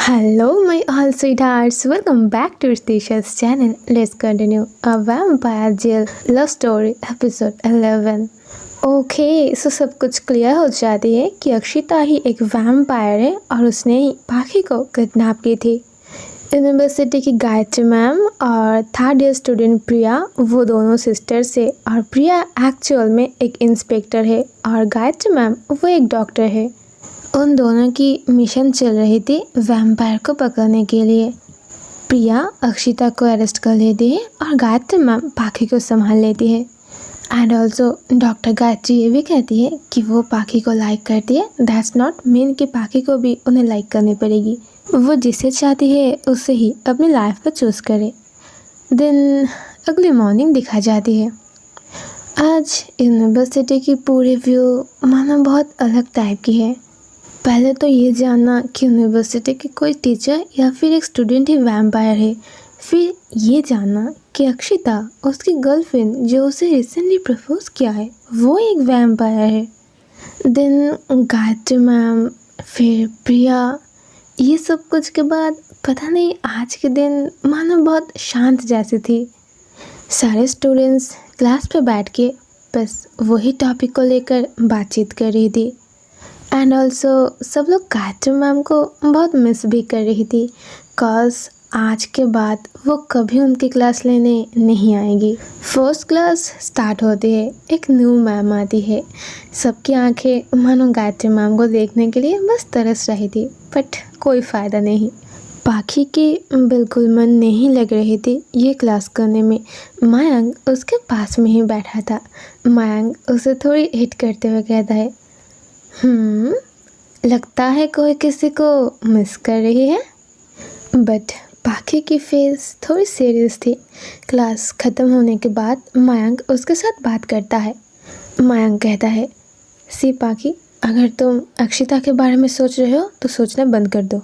Hello, my all sweethearts. Welcome back to Tisha's channel. Let's continue a vampire jail love story episode 11. Okay so सब कुछ clear हो जाती है कि अक्षिता ही एक वैम्पायर है और उसने ही पाखी को किडनैप की थी। यूनिवर्सिटी की गायत्री मैम और थर्ड ईयर स्टूडेंट प्रिया वो दोनों सिस्टर्स है और प्रिया एक्चुअल में एक इंस्पेक्टर है और गायत्री मैम वो एक डॉक्टर है। उन दोनों की मिशन चल रही थी वैम्पायर को पकड़ने के लिए। प्रिया अक्षिता को अरेस्ट कर लेती है और गायत्री मैम पाखी को संभाल लेती है। एंड ऑल्सो डॉक्टर गायत्री ये भी कहती है कि वो पाखी को लाइक करती है। दैट्स नॉट मीन कि पाखी को भी उन्हें लाइक करनी पड़ेगी, वो जिसे चाहती है उसे ही अपनी लाइफ को चूज़ करे। देन अगली मॉर्निंग दिखा जाती है। आज यूनिवर्सिटी की पूरी व्यू मानो बहुत अलग टाइप की है। पहले तो ये जानना कि यूनिवर्सिटी के कोई टीचर या फिर एक स्टूडेंट ही वैम्पायर है, फिर ये जानना कि अक्षिता उसकी गर्लफ्रेंड जो उसे रिसेंटली प्रपोज किया है वो एक वैम्पायर है। देन गायत्री मैम, फिर प्रिया, ये सब कुछ के बाद पता नहीं आज के दिन मानो बहुत शांत जैसी थी। सारे स्टूडेंट्स क्लास पे बैठ के बस वही टॉपिक को लेकर बातचीत कर रही थी। एंड ऑल्सो सब लोग गायत्री मैम को बहुत मिस भी कर रही थी कॉज आज के बाद वो कभी उनकी क्लास लेने नहीं आएगी। फर्स्ट क्लास स्टार्ट होती है, एक न्यू मैम आती है। सबकी आंखें मानो गायत्री मैम को देखने के लिए बस तरस रही थी, बट कोई फ़ायदा नहीं। पाखी की बिल्कुल मन नहीं लग रही थी ये क्लास करने में। मयंक उसके पास में ही बैठा था। मयंक उसे थोड़ी हिट करते हुए कहता है, लगता है कोई किसी को मिस कर रही है। बट पाखी की फेस थोड़ी सीरियस थी। क्लास ख़त्म होने के बाद मयंक उसके साथ बात करता है। मयंक कहता है, सी पाखी, अगर तुम अक्षिता के बारे में सोच रहे हो तो सोचना बंद कर दो।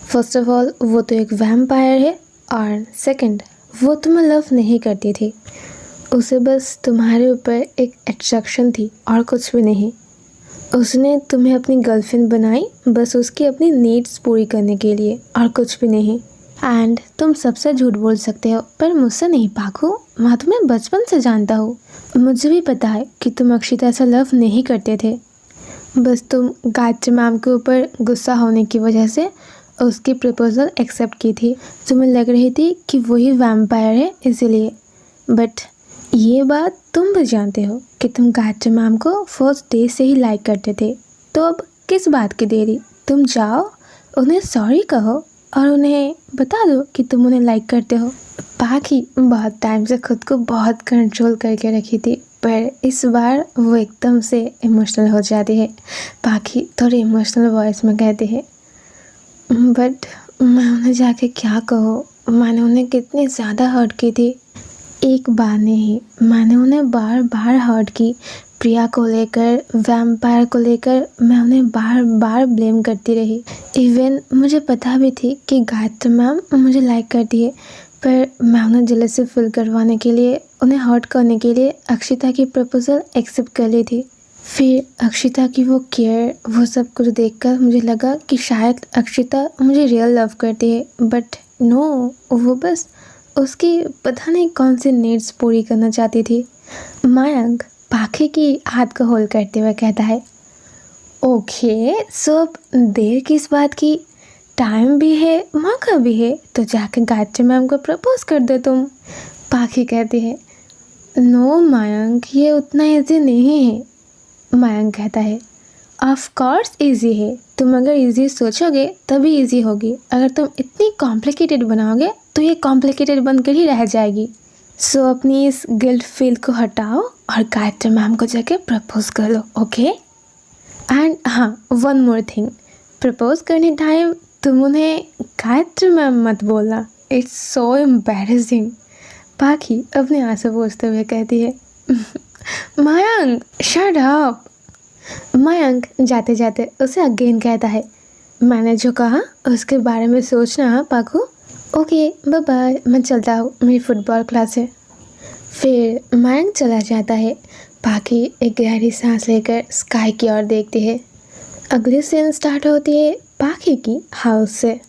फर्स्ट ऑफ ऑल वो तो एक वैम्पायर है और सेकंड वो तुम्हें लव नहीं करती थी। उसे बस तुम्हारे ऊपर एक अट्रैक्शन थी और कुछ भी नहीं। उसने तुम्हें अपनी गर्लफ्रेंड बनाई बस उसकी अपनी नीड्स पूरी करने के लिए और कुछ भी नहीं। एंड तुम सबसे झूठ बोल सकते हो पर मुझसे नहीं पाखू, मैं तुम्हें बचपन से जानता हूँ। मुझे भी पता है कि तुम अक्षिता से लव नहीं करते थे, बस तुम गायत्री मैम के ऊपर गुस्सा होने की वजह से उसकी प्रपोजल एक्सेप्ट की थी। तुम्हें लग रही थी कि वही वैम्पायर है इसीलिए। बट ये बात तुम भी जानते हो कि तुम गायत्री मैम को फर्स्ट डे से ही लाइक करते थे, तो अब किस बात की देरी। तुम जाओ उन्हें सॉरी कहो और उन्हें बता दो कि तुम उन्हें लाइक करते हो। पाखी बहुत टाइम से खुद को बहुत कंट्रोल करके रखी थी, पर इस बार वो एकदम से इमोशनल हो जाती है। पाखी थोड़ी इमोशनल वॉइस में कहती है, बट मैं उन्हें जाके क्या कहूँ, मैंने उन्हें कितनी ज़्यादा हर्ट की थी। एक बार नहीं, मैंने उन्हें बार बार हर्ट की। प्रिया को लेकर, वैम्पायर को लेकर मैं उन्हें बार बार ब्लेम करती रही। इवन मुझे पता भी थी कि गायत्री मैम मुझे लाइक करती है, पर मैं उन्हें जेलसी फील करवाने के लिए, उन्हें हर्ट करने के लिए अक्षिता की प्रपोजल एक्सेप्ट कर ली थी। फिर अक्षिता की वो केयर, वो सब कुछ देखकर मुझे लगा कि शायद अक्षिता मुझे रियल लव करती है, बट नो, वो बस उसकी पता नहीं कौन सी नीड्स पूरी करना चाहती थी। मयंक पाखी की हाथ को होल्ड करते हुए कहता है, ओके सो अब देर किस बात की, टाइम भी है मौका भी है, तो जाकर गायत्री मैम को प्रपोज कर दो तुम। पाखी कहती है, नो मयंक, ये उतना ईजी नहीं है। मयंक कहता है, ऑफ कोर्स ईजी है, तुम अगर ईजी सोचोगे तभी ईजी होगी, अगर तुम इतनी कॉम्प्लिकेटेड बनाओगे तो ये कॉम्प्लिकेटेड बनकर ही रह जाएगी। सो अपनी इस गिल्ट फील को हटाओ और गायत्री मैम को जाके प्रपोज कर लो, ओके। एंड हाँ, वन मोर थिंग, प्रपोज करने टाइम तुम उन्हें गायत्री मैम मत बोलना, इट्स सो एम्बैरेसिंग। पाखी अपने आंसू पोंछते हुए कहती है, मयंक शट अप। मयंक जाते जाते उसे अगेन कहता है, मैंने जो कहा उसके बारे में सोचना हाँ पाखू। ओके बाय बाय, मैं चलता हूँ, मेरी फुटबॉल क्लास है। फिर मयंक चला जाता है। पाखी एक गहरी सांस लेकर स्काई की ओर देखती है। अगली सीन स्टार्ट होती है पाखी की हाउस से।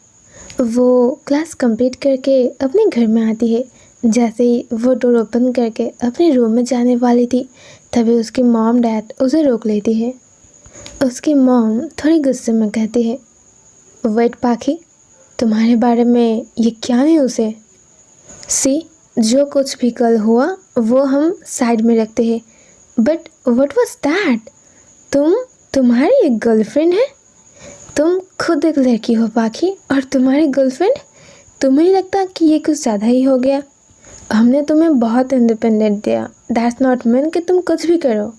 वो क्लास कंप्लीट करके अपने घर में आती है। जैसे ही वो डोर ओपन करके अपने रूम में जाने वाली थी, तभी उसकी मॉम डैड उसे रोक लेती है। उसकी मॉम थोड़ी गुस्से में कहती है, वेट पाखी, तुम्हारे बारे में ये क्या न्यूज़ है? सी, जो कुछ भी कल हुआ वो हम साइड में रखते हैं। But what was that? तुम्हारी एक गर्लफ्रेंड है? तुम खुद एक लड़की हो पाखी, और तुम्हारी गर्लफ्रेंड? तुम्हें नहीं लगता कि ये कुछ ज़्यादा ही हो गया? हमने तुम्हें बहुत इंडिपेंडेंट दिया, दैट्स नॉट मीन कि तुम कुछ भी करो।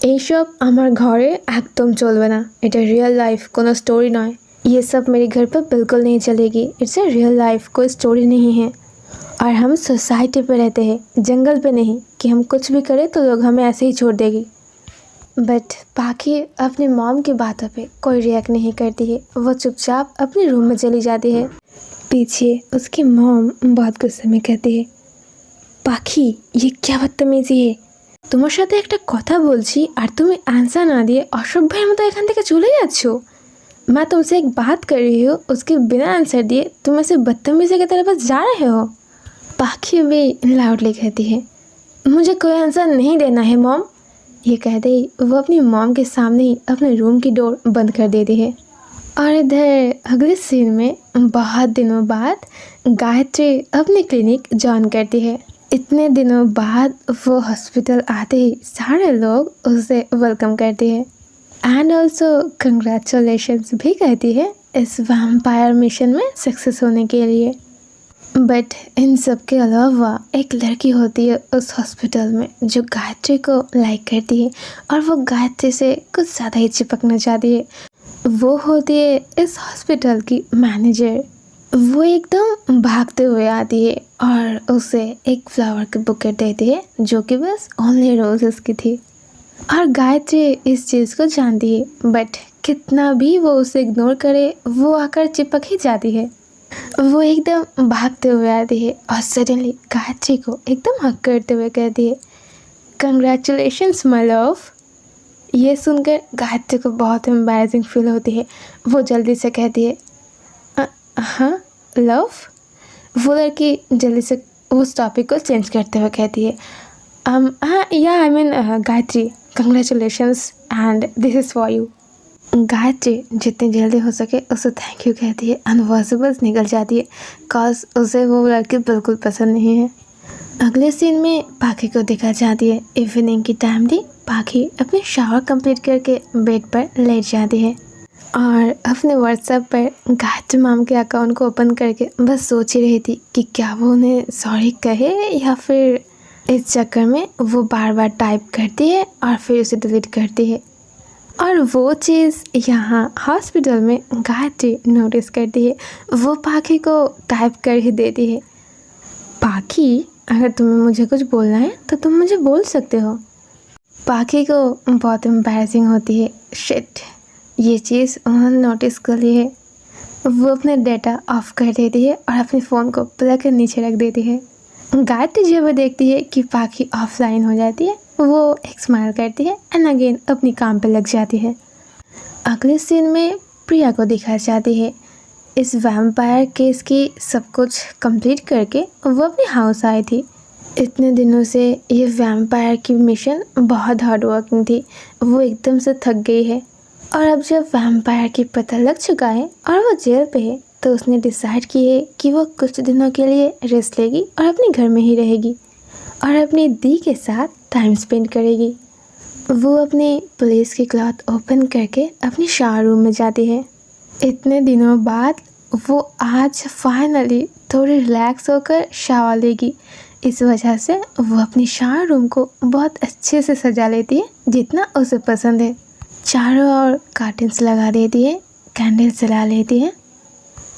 এইসব আমার ঘরে একদম চলবে না, এটা রিয়েল लाइफ কোনো स्टोरी नয়। ये सब मेरे घर पर बिल्कुल नहीं चलेगी, इट्स ए रियल लाइफ, कोई स्टोरी नहीं है। और हम सोसाइटी पे रहते हैं, जंगल पे नहीं कि हम कुछ भी करें तो लोग हमें ऐसे ही छोड़ देगी। बट पाखी अपनी मॉम की बातों पे कोई रिएक्ट नहीं करती है, वो चुपचाप अपने रूम में चली जाती है। पीछे उसकी मॉम बहुत गुस्से में कहती है, পাখি, ये क्या बदतमीजी है? তোমার সাথে একটা কথা বলছি আর তুমি आंसर ना दिए অসভ্যের মতো এখান থেকে চলে যাচ্ছ। मैं तुमसे एक बात कर रही हूँ, उसके बिना आंसर दिए तुम ऐसे बदतमीजी की तरह बस जा रहे हो। पाखी भी लाउडली कहती है, मुझे कोई आंसर नहीं देना है मॉम। ये कहते ही वो अपनी मॉम के सामने ही अपने रूम की डोर बंद कर देती है। और इधर अगले सीन में बहुत दिनों बाद गायत्री अपनी क्लिनिक ज्वाइन करती है। इतने दिनों बाद वो हॉस्पिटल आते ही सारे लोग उसे वेलकम करते हैं एंड ऑल्सो कंग्रेचुलेशंस भी कहती है इस वैम्पायर मिशन में सक्सेस होने के लिए। बट इन सब के अलावा एक लड़की होती है उस हॉस्पिटल में जो गायत्री को लाइक करती है, और वो गायत्री से कुछ ज़्यादा ही चिपकना चाहती है। वो होती है इस हॉस्पिटल की मैनेजर। वो एकदम भागते हुए आती है और उसे एक फ्लावर की बुके देती है जो कि बस ओनली रोजेस की थी। और गायत्री इस चीज़ को जानती है, बट कितना भी वो उसे इग्नोर करे वो आकर चिपक ही जाती है। वो एकदम भागते हुए आती है और सडनली गायत्री को एकदम हक करते हुए कहती है, कंग्रेचुलेशंस माय लव। ये सुनकर गायत्री को बहुत एम्बैरेसिंग फील होती है। वो जल्दी से कहती है, हाँ लव। वो लड़की जल्दी से उस टॉपिक को चेंज करते हुए कहती है, हाँ या I mean Gayatri, congratulations and this is for you. Gayatri जितनी जल्दी हो सके उसे थैंक यू कहती है एंड वहाँ से बस निकल जाती है, कॉज उसे वो लड़की बिल्कुल पसंद नहीं है। अगले सीन में पाखी को देखा जाती है। इवनिंग की टाइम थी। पाखी अपने शावर कंप्लीट करके बेड पर लेट जाती है और अपने व्हाट्सएप पर गायत्री मैम के अकाउंट को ओपन करके बस सोच ही रही थी कि क्या वो उन्हें सॉरी कहे या फिर इस चक्कर में वो बार बार टाइप करती है और फिर उसे डिलीट करती है। और वो चीज़ यहाँ हॉस्पिटल में गायत्री नोटिस करती है। वो पाखी को टाइप कर ही देती है, पाखी अगर तुम्हें मुझे कुछ बोलना है तो तुम मुझे बोल सकते हो। पाखी को बहुत एम्बैरेसिंग होती है, शिट ये चीज़ उन्होंने नोटिस कर ली है। वो अपने डेटा ऑफ कर देती है और अपने फ़ोन को प्लग के नीचे रख देती है। गायत्री जब देखती है कि पाखी ऑफलाइन हो जाती है, वो एक स्माइल करती है एंड अगेन अपनी काम पे लग जाती है। अगले सीन में प्रिया को दिखाई जाती है। इस वैम्पायर केस की सब कुछ कंप्लीट करके वो अपने हाउस आई थी। इतने दिनों से ये वैम्पायर की मिशन बहुत हार्ड वर्किंग थी। वो एकदम से थक गई है और अब जब वैम्पायर की पता लग चुका है और वो जेल पे है, तो उसने डिसाइड की है कि वो कुछ दिनों के लिए रेस्ट लेगी और अपने घर में ही रहेगी और अपनी दी के साथ टाइम स्पेंड करेगी। वो अपने पुलिस की क्लॉथ ओपन करके अपनी शावर रूम में जाती है। इतने दिनों बाद वो आज फाइनली थोड़ी रिलैक्स होकर शावर लेगी। इस वजह से वो अपनी शावर रूम को बहुत अच्छे से सजा लेती है जितना उसे पसंद है। चारों ओर कर्टन्स लगा देती है, कैंडल्स जला लेती है,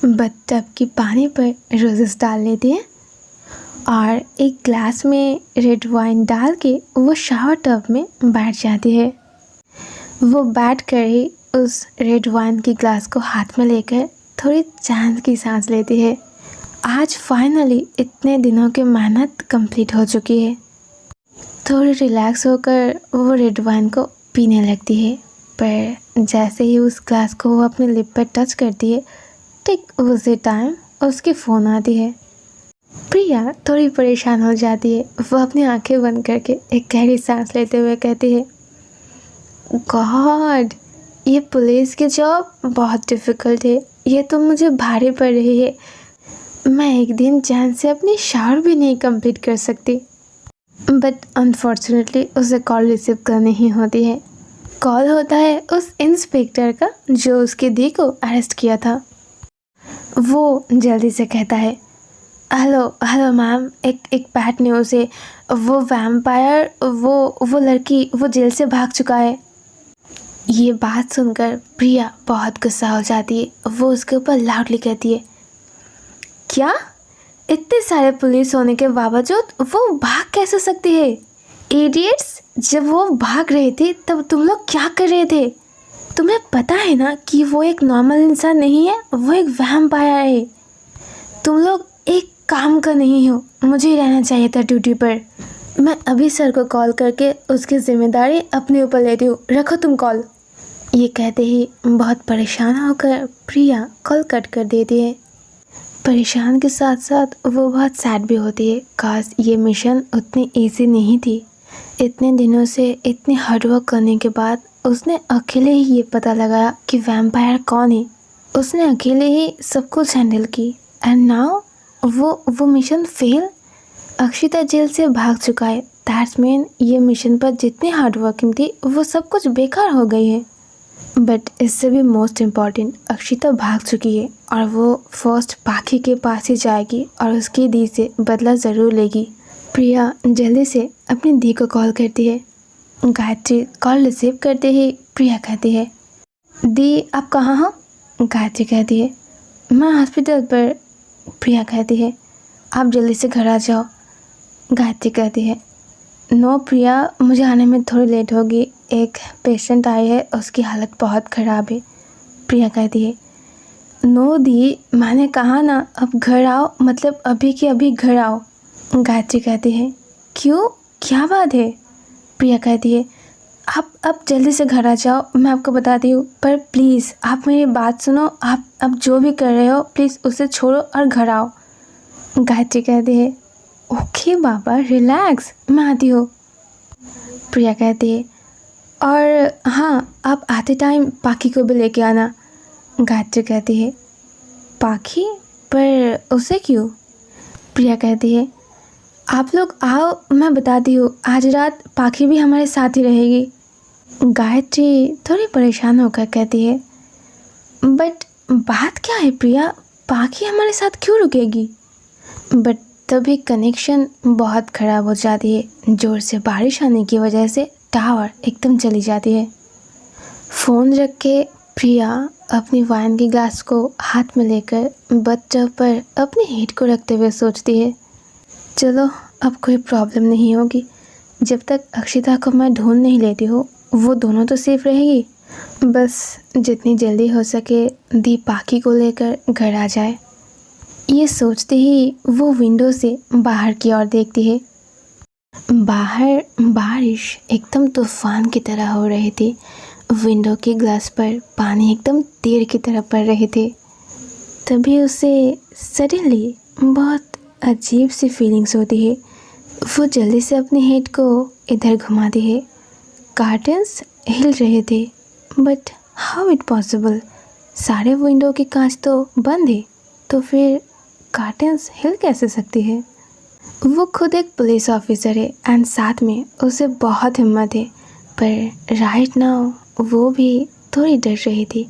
बत्तब की पानी पर रोजेस डाल लेती है और एक ग्लास में रेड वाइन डाल के वो शावर टब में बैठ जाती है। वो बैठ कर ही उस रेड वाइन की ग्लास को हाथ में लेकर थोड़ी चैन की सांस लेती है। आज फाइनली इतने दिनों की मेहनत कंप्लीट हो चुकी है। थोड़ी रिलैक्स होकर वो रेड वाइन को पीने लगती है, पर जैसे ही उस ग्लास को वो अपने लिप पर टच करती है, ठीक उसी टाइम उसकी फ़ोन आती है। प्रिया थोड़ी परेशान हो जाती है। वो अपनी आंखें बंद करके एक गहरी सांस लेते हुए कहती है, गॉड, ये पुलिस की जॉब बहुत डिफ़िकल्ट है। ये तो मुझे भारी पड़ रही है। मैं एक दिन चैन से अपनी शावर भी नहीं कंप्लीट कर सकती। बट अनफॉर्चुनेटली उसे कॉल रिसीव करनी ही होती है। कॉल होता है उस इंस्पेक्टर का जो उसकी दी को अरेस्ट किया था। वो जल्दी से कहता है, हेलो हेलो मैम, एक बैड न्यूज़ है। वो वैम्पायर, वो लड़की, वो जेल से भाग चुका है। ये बात सुनकर प्रिया बहुत गुस्सा हो जाती है। वो उसके ऊपर लाउडली कहती है, क्या? इतने सारे पुलिस होने के बावजूद वो भाग कैसे सकती है? इडियट्स, जब वो भाग रही थी तब तुम लोग क्या कर रहे थे? तुम्हें पता है ना कि वो एक नॉर्मल इंसान नहीं है, वो एक वैम्पायर है। तुम लोग एक काम का नहीं हो। मुझे रहना चाहिए था ड्यूटी पर। मैं अभी सर को कॉल करके उसकी जिम्मेदारी अपने ऊपर लेती हूँ। रखो तुम कॉल। ये कहते ही बहुत परेशान होकर प्रिया कॉल कट कर देती है। परेशान के साथ साथ वो बहुत सैड भी होती है। काश ये मिशन उतनी ईजी नहीं थी। इतने दिनों से इतनी हार्डवर्क करने के बाद उसने अकेले ही ये पता लगाया कि वैम्पायर कौन है। उसने अकेले ही सब कुछ हैंडल की एंड नाउ वो मिशन फेल। अक्षिता जेल से भाग चुका है। दैट्स मीन ये मिशन पर जितनी हार्डवर्किंग थी वो सब कुछ बेकार हो गई है। बट इससे भी मोस्ट इम्पॉर्टेंट, अक्षिता भाग चुकी है और वो फर्स्ट पाखी के पास ही जाएगी और उसकी दी से बदला ज़रूर लेगी। प्रिया जल्दी से अपनी दी को कॉल करती है। गायत्री कॉल रिसीव करते ही प्रिया कहती है, दी आप कहाँ हो? गायत्री कहती है, मैं हॉस्पिटल पर। प्रिया कहती है, आप जल्दी से घर आ जाओ। गायत्री कहती है, नो प्रिया, मुझे आने में थोड़ी लेट होगी। एक पेशेंट आई है, उसकी हालत बहुत ख़राब है। प्रिया कहती है, नो दी, मैंने कहा ना अब घर आओ, मतलब अभी के अभी घर आओ। गायत्री कहती है, क्यों, क्या बात है? प्रिया कहती है, आप जल्दी से घर आ जाओ, मैं आपको बताती हूँ, पर प्लीज़ आप मेरी बात सुनो। आप जो भी कर रहे हो प्लीज़ उसे छोड़ो और घर आओ। गायत्री कहती है, ओके बाबा, रिलैक्स, मैं आती हूँ। प्रिया कहती है, और हाँ, आप आते टाइम पाखी को भी लेके आना। गायत्री कहती है, पाखी? पर उसे क्यों? प्रिया कहती है, आप लोग आओ, मैं बताती हूँ, आज रात पाखी भी हमारे साथ ही रहेगी। गायत्री थोड़ी परेशान होकर कहती है, बट बात क्या है प्रिया, पाखी हमारे साथ क्यों रुकेगी? बट तभी कनेक्शन बहुत ख़राब हो जाती है। ज़ोर से बारिश आने की वजह से टावर एकदम चली जाती है। फ़ोन रख के प्रिया अपनी वाइन की ग्लास को हाथ में लेकर बथ पर अपनी हेड को रखते हुए सोचती है, चलो अब कोई प्रॉब्लम नहीं होगी। जब तक अक्षिता को मैं ढूंढ नहीं लेती हूँ वो दोनों तो सेफ रहेगी। बस जितनी जल्दी हो सके दी पाखी को लेकर घर आ जाए। ये सोचते ही वो विंडो से बाहर की ओर देखती है। बाहर बारिश एकदम तूफान की तरह हो रही थी। विंडो के ग्लास पर पानी एकदम तीर की तरह पड़ रहे थे। तभी उसे सडनली बहुत अजीब सी फीलिंग्स होती है। वो जल्दी से अपनी हेड को इधर घुमाती है। कर्टन्स हिल रहे थे, बट हाउ इट पॉसिबल? सारे विंडो के कांच तो बंद है, तो फिर कर्टन्स हिल कैसे सकती है? वो खुद एक पुलिस ऑफिसर है एंड साथ में उसे बहुत हिम्मत है, पर राइट नाउ वो भी थोड़ी डर रही थी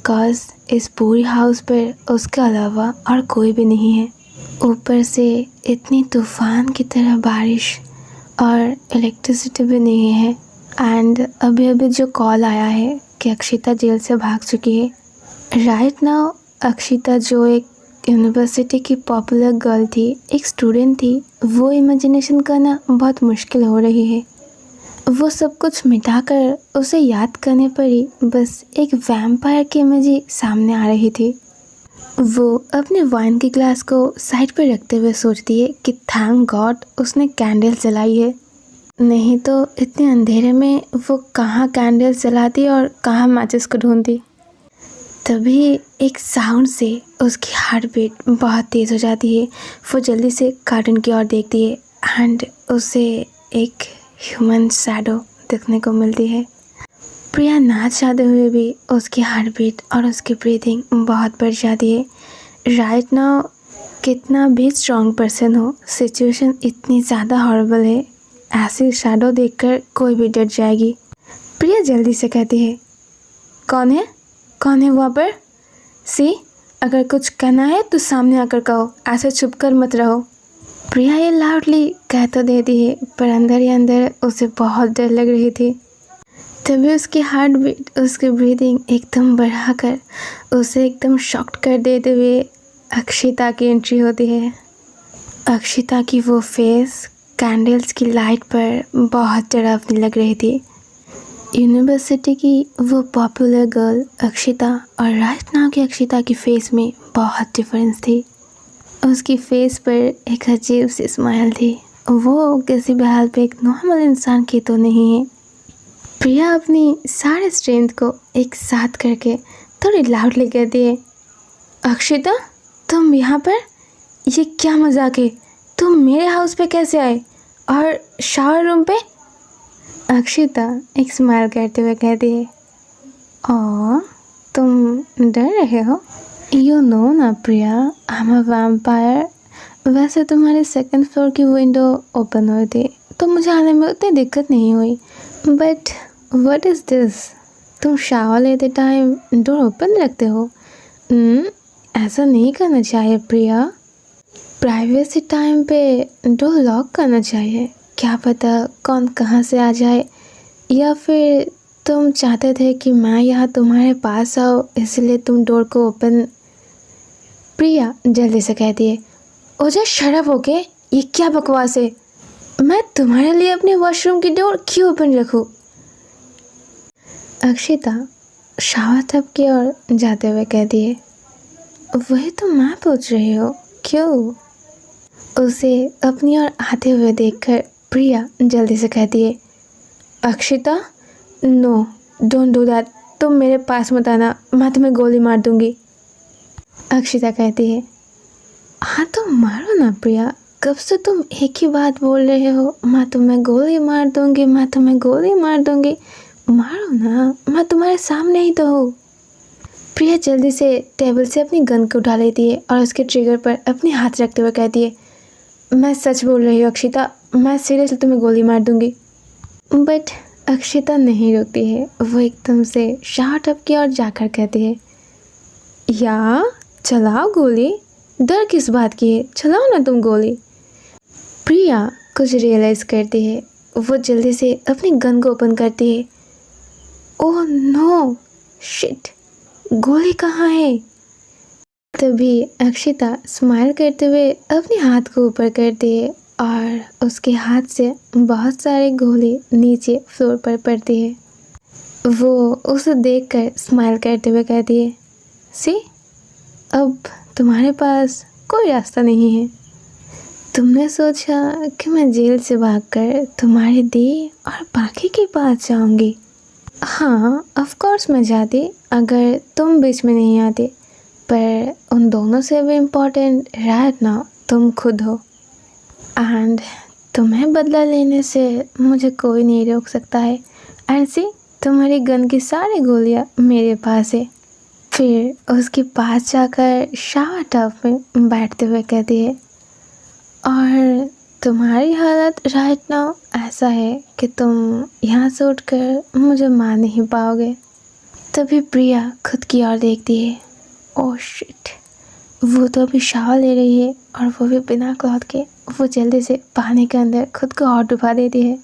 कॉज इस पूरी हाउस पर उसके अलावा और कोई भी नहीं है। ऊपर से इतनी तूफ़ान की तरह बारिश और इलेक्ट्रिसिटी भी नहीं है एंड अभी अभी जो कॉल आया है कि अक्षिता जेल से भाग चुकी है। राइट नाउ अक्षिता जो एक यूनिवर्सिटी की पॉपुलर गर्ल थी, एक स्टूडेंट थी, वो इमेजिनेशन करना बहुत मुश्किल हो रही है। वो सब कुछ मिटाकर उसे याद करने पर ही बस एक वैम्पायर की इमेज ही सामने आ रही थी। वो अपने वाइन के ग्लास को साइड पर रखते हुए सोचती है कि थैंक गॉड उसने कैंडल जलाई है, नहीं तो इतने अंधेरे में वो कहाँ कैंडल जलाती और कहाँ मैचेस को ढूंढती। तभी एक साउंड से उसकी हार्ट बीट बहुत तेज़ हो जाती है। वो जल्दी से कार्टून की ओर देखती है एंड उसे एक ह्यूमन शैडो देखने को मिलती है। प्रिया ना चाहते हुए भी उसकी हार्ट बीट और उसकी ब्रीथिंग बहुत बढ़ जाती है। राइट नाउ कितना भी स्ट्रॉन्ग पर्सन हो, सिचुएशन इतनी ज़्यादा हॉरिबल है, ऐसी शैडो देखकर कोई भी डर जाएगी। प्रिया जल्दी से कहती है, कौन है वहाँ पर? सी, अगर कुछ कहना है तो सामने आकर कहो, ऐसे छुप कर मत रहो। प्रिया ये लाउडली कह तो देती है, पर अंदर ही अंदर उसे बहुत डर लग रही थी। तभी उसकी हार्ट बीट, उसकी ब्रीदिंग एकदम बढ़ाकर उसे एकदम शॉक्ड कर देते हुए अक्षिता की एंट्री होती है। अक्षिता की वो फेस कैंडल्स की लाइट पर बहुत डरावनी लग रही थी। यूनिवर्सिटी की वो पॉपुलर गर्ल अक्षिता और राइट नाउ की अक्षिता की फेस में बहुत डिफरेंस थी। उसकी फेस पर एक अजीब सी स्माइल थी। वो किसी भी हाल पे एक नॉर्मल इंसान की तो नहीं है। प्रिया अपनी सारे स्ट्रेंथ को एक साथ करके थोड़ी लाउडली कहती है, अक्षिता तुम यहाँ पर? ये क्या मजाक है? तुम मेरे हाउस पे कैसे आए और शावर रूम पे? अक्षिता एक स्माइल करते हुए कहती है, ओह तुम डर रहे हो? यू नो ना प्रिया, आई एम अ वैम्पायर। वैसे तुम्हारे सेकंड फ्लोर की विंडो ओपन हुई थी तो मुझे आने में उतनी दिक्कत नहीं हुई, बट व्हाट इज़ दिस? तुम शावर लेते टाइम डोर ओपन रखते हो? ऐसा नहीं करना चाहिए प्रिया। प्राइवेसी टाइम पे डोर लॉक करना चाहिए। क्या पता कौन कहाँ से आ जाए, या फिर तुम चाहते थे कि मैं यहाँ तुम्हारे पास आऊँ इसलिए तुम डोर को ओपन। प्रिया जल्दी से कहती है, ओजा शराब हो गए, ये क्या बकवास है? मैं तुम्हारे लिए अपने वॉशरूम की डोर क्यों ओपन रखूँ? अक्षिता शावर टब की ओर जाते हुए कहती है, वही तो मैं पूछ रही हूँ, क्यों? उसे अपनी ओर आते हुए देखकर प्रिया जल्दी से कहती है, Akshita no don't do that, तुम मेरे पास मत आना, मैं तुम्हें गोली मार दूंगी। अक्षिता कहती है, हाँ तो मारो ना प्रिया, कब से तुम एक ही बात बोल रहे हो, मैं तुम्हें गोली मार दूंगी, मैं तुम्हें गोली मार दूंगी। मारो ना, मैं तुम्हारे सामने ही तो हूँ। प्रिया जल्दी से टेबल से अपनी गन को उठा लेती है और उसके ट्रिगर पर अपने हाथ रखते हुए कहती है, मैं सच बोल रही हूँ अक्षिता, मैं सीरियसली तुम्हें गोली मार दूंगी। बट अक्षिता नहीं रुकती है। वो एकदम से शावर टब की ओर जाकर कहती है, या चलाओ गोली, डर किस बात की है, चलाओ ना तुम गोली। प्रिया कुछ रियलाइज़ करती है। वो जल्दी से अपनी गन को ओपन करती है। ओह नो शिट, गोली कहाँ है? तभी अक्षिता स्माइल करते हुए अपने हाथ को ऊपर करती है और उसके हाथ से बहुत सारी गोली नीचे फ्लोर पर पड़ती है। वो उसे देखकर स्माइल करते हुए कहती है, सी अब तुम्हारे पास कोई रास्ता नहीं है। तुमने सोचा कि मैं जेल से भागकर तुम्हारे दी और बाकी के पास जाऊंगी। हाँ ऑफ कोर्स मैं जाती अगर तुम बीच में नहीं आते, पर उन दोनों से भी इम्पोर्टेंट राइट नाउ तुम खुद हो, एंड तुम्हें बदला लेने से मुझे कोई नहीं रोक सकता है। एंड सी तुम्हारी गन की सारी गोलियां मेरे पास है। फिर उसके पास जाकर शावर टब में बैठते हुए कहती है, और तुम्हारी हालत राइट नाउ ऐसा है कि तुम यहाँ से उठकर मुझे मार नहीं पाओगे। तभी प्रिया खुद की ओर देखती है। ओह शिट, वो तो अभी शावर ले रही है और वो भी बिना क्लॉथ के। वो जल्दी से पानी के अंदर खुद को और डुबा देती है।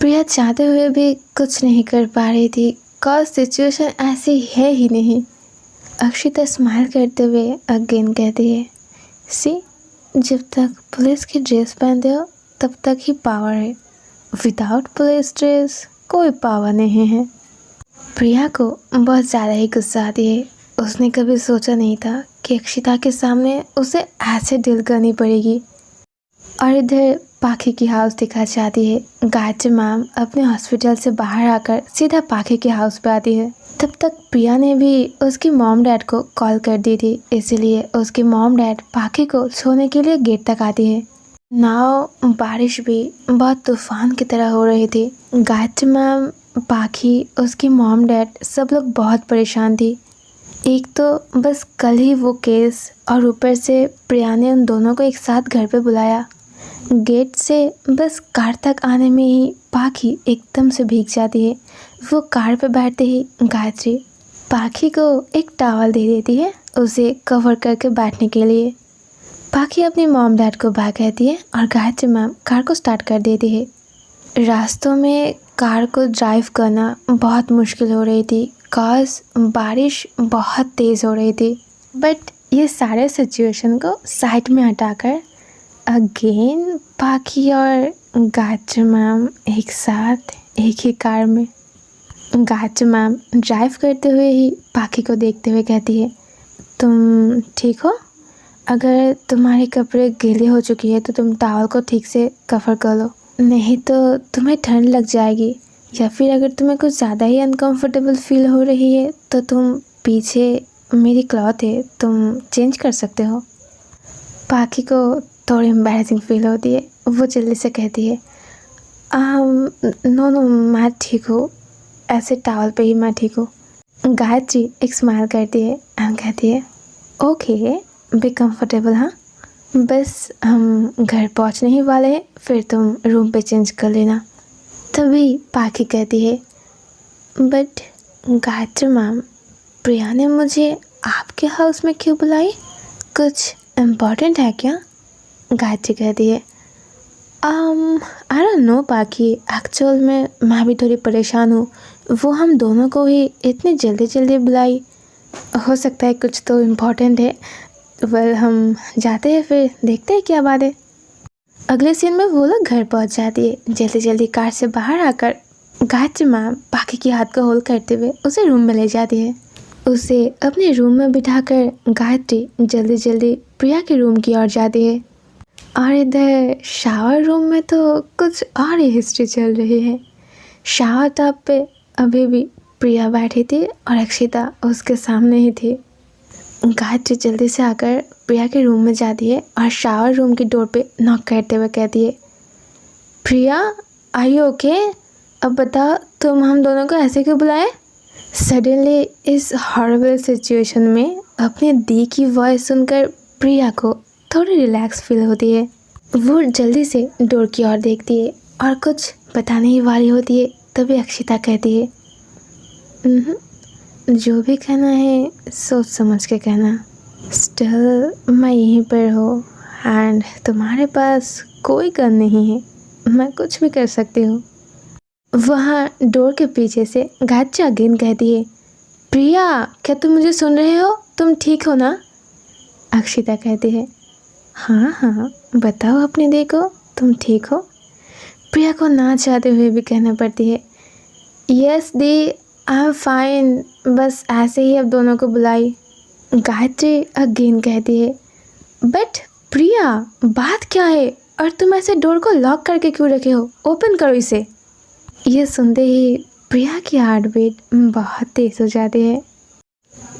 प्रिया चाहते हुए भी कुछ नहीं कर पा रही थी, कॉज सिचुएशन ऐसी है ही नहीं। अक्षिता स्माइल करते हुए अगेन कहती है, सी जब तक पुलिस की ड्रेस पहनते हो तब तक ही पावर है, विदाउट पुलिस ड्रेस कोई पावर नहीं है। प्रिया को बहुत ज़्यादा ही गुस्सा आती है। उसने कभी सोचा नहीं था कि अक्षिता के सामने उसे ऐसे डील करनी पड़ेगी। और इधर पाखी की हाउस दिखा जाती है। गायत्री मैम अपने हॉस्पिटल से बाहर आकर सीधा पाखी के हाउस पे आती है। तब तक प्रिया ने भी उसकी मॉम डैड को कॉल कर दी थी, इसीलिए उसकी मॉम डैड पाखी को सोने के लिए गेट तक आती है। नाव बारिश भी बहुत तूफान की तरह हो रही थी। गायत्री मैम, पाखी, उसकी मॉम डैड सब लोग बहुत परेशान थी। एक तो बस कल ही वो केस और ऊपर से प्रिया ने उन दोनों को एक साथ घर पे बुलाया। गेट से बस कार तक आने में ही पाखी एकदम से भीग जाती है। वो कार पे बैठते ही गायत्री पाखी को एक टॉवल दे देती है उसे कवर करके बैठने के लिए। पाखी अपनी मॉम डैड को बाय कहती है और गायत्री मैम कार को स्टार्ट कर देती है। रास्तों में कार को ड्राइव करना बहुत मुश्किल हो रही थी, कॉज बारिश बहुत तेज़ हो रही थी। बट ये सारे सिचुएशन को साइड में हटाकर अगेन पाखी और गायत्री मैम एक साथ एक ही कार में। गायत्री मैम ड्राइव करते हुए ही पाखी को देखते हुए कहती है, तुम ठीक हो? अगर तुम्हारे कपड़े गीले हो चुकी है तो तुम टॉवल को ठीक से कवर कर लो, नहीं तो तुम्हें ठंड लग जाएगी। या फिर अगर तुम्हें कुछ ज़्यादा ही अनकंफर्टेबल फील हो रही है तो तुम पीछे मेरी क्लॉथ है, तुम चेंज कर सकते हो। पाखी को थोड़ी एम्बैरेसिंग फील होती है। वो जल्दी से कहती है, नो मैं ठीक हूँ, ऐसे टॉवल पे ही मैं ठीक हूँ। गायत्री एक स्माइल करती है एंड कहती है, ओके बी कंफर्टेबल, हाँ बस हम घर पहुँचने ही वाले हैं, फिर तुम रूम पे चेंज कर लेना। तभी पाखी कहती है, बट गायत्री मैम, प्रिया ने मुझे आपके हाउस में क्यों बुलाई? कुछ इम्पोर्टेंट है क्या? गायत्री कहती है, आई डोंट नो पाखी, एक्चुअल में मैं भी थोड़ी परेशान हूँ। वो हम दोनों को ही इतनी जल्दी जल्दी बुलाई, हो सकता है कुछ तो इम्पोर्टेंट है। वेल हम जाते हैं, फिर देखते हैं क्या बात है। अगले सीन में वो लोग घर पहुंच जाती है। जल्दी जल्दी कार से बाहर आकर गायत्री मैम पाखी के हाथ को होल्ड करते हुए उसे रूम में ले जाती है। उसे अपने रूम में बिठाकर गायत्री जल्दी जल्दी प्रिया के रूम की ओर जाती है। और इधर शावर रूम में तो कुछ और ही हिस्ट्री चल रही है। शावर टॉप पे अभी भी प्रिया बैठी थी और अक्षिता उसके सामने ही थी। गायत्री जल्दी से आकर प्रिया के रूम में जाती है और शावर रूम की डोर पे नॉक करते हुए कहती है, प्रिया आर यू ओके? अब बता, तुम हम दोनों को ऐसे क्यों बुलाए? सडनली इस हॉरिबल सिचुएशन में अपनी दी की वॉइस सुनकर प्रिया को थोड़ी रिलैक्स फील होती है। वो जल्दी से डोर की ओर देखती है और कुछ बताने ही वाली होती है। तभी अक्षिता कहती है, जो भी कहना है सोच समझ के कहना। स्टिल मैं यहीं पर हूँ एंड तुम्हारे पास कोई गन नहीं है, मैं कुछ भी कर सकती हूँ। वहाँ डोर के पीछे से गायत्री अगेन कहती है, प्रिया क्या तुम मुझे सुन रहे हो? तुम ठीक हो ना? अक्षिता कहती है, हाँ बताओ अपनी दी को, तुम ठीक हो? प्रिया को ना चाहते हुए भी कहना पड़ती है, yes the I am fine, बस ऐसे ही अब दोनों को बुलाई। गायत्री अगेन कहती है, बट प्रिया बात क्या है और तुम ऐसे डोर को लॉक करके क्यों रखे हो? ओपन करो इसे। ये सुनते ही प्रिया की हार्ट बीट बहुत तेज हो जाती है।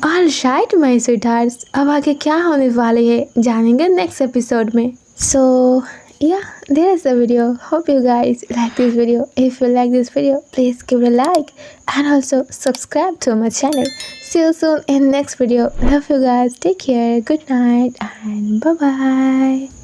ऑल राइट माय स्वीटहार्ट्स, अब आगे क्या होने वाले है जानेंगे नेक्स्ट एपिसोड में। सो yeah, there is the video. Hope you guys like this video. If you like this video, please give it a like and also subscribe to my channel. See you soon in next video. Love you guys. Take care. Good night and bye bye.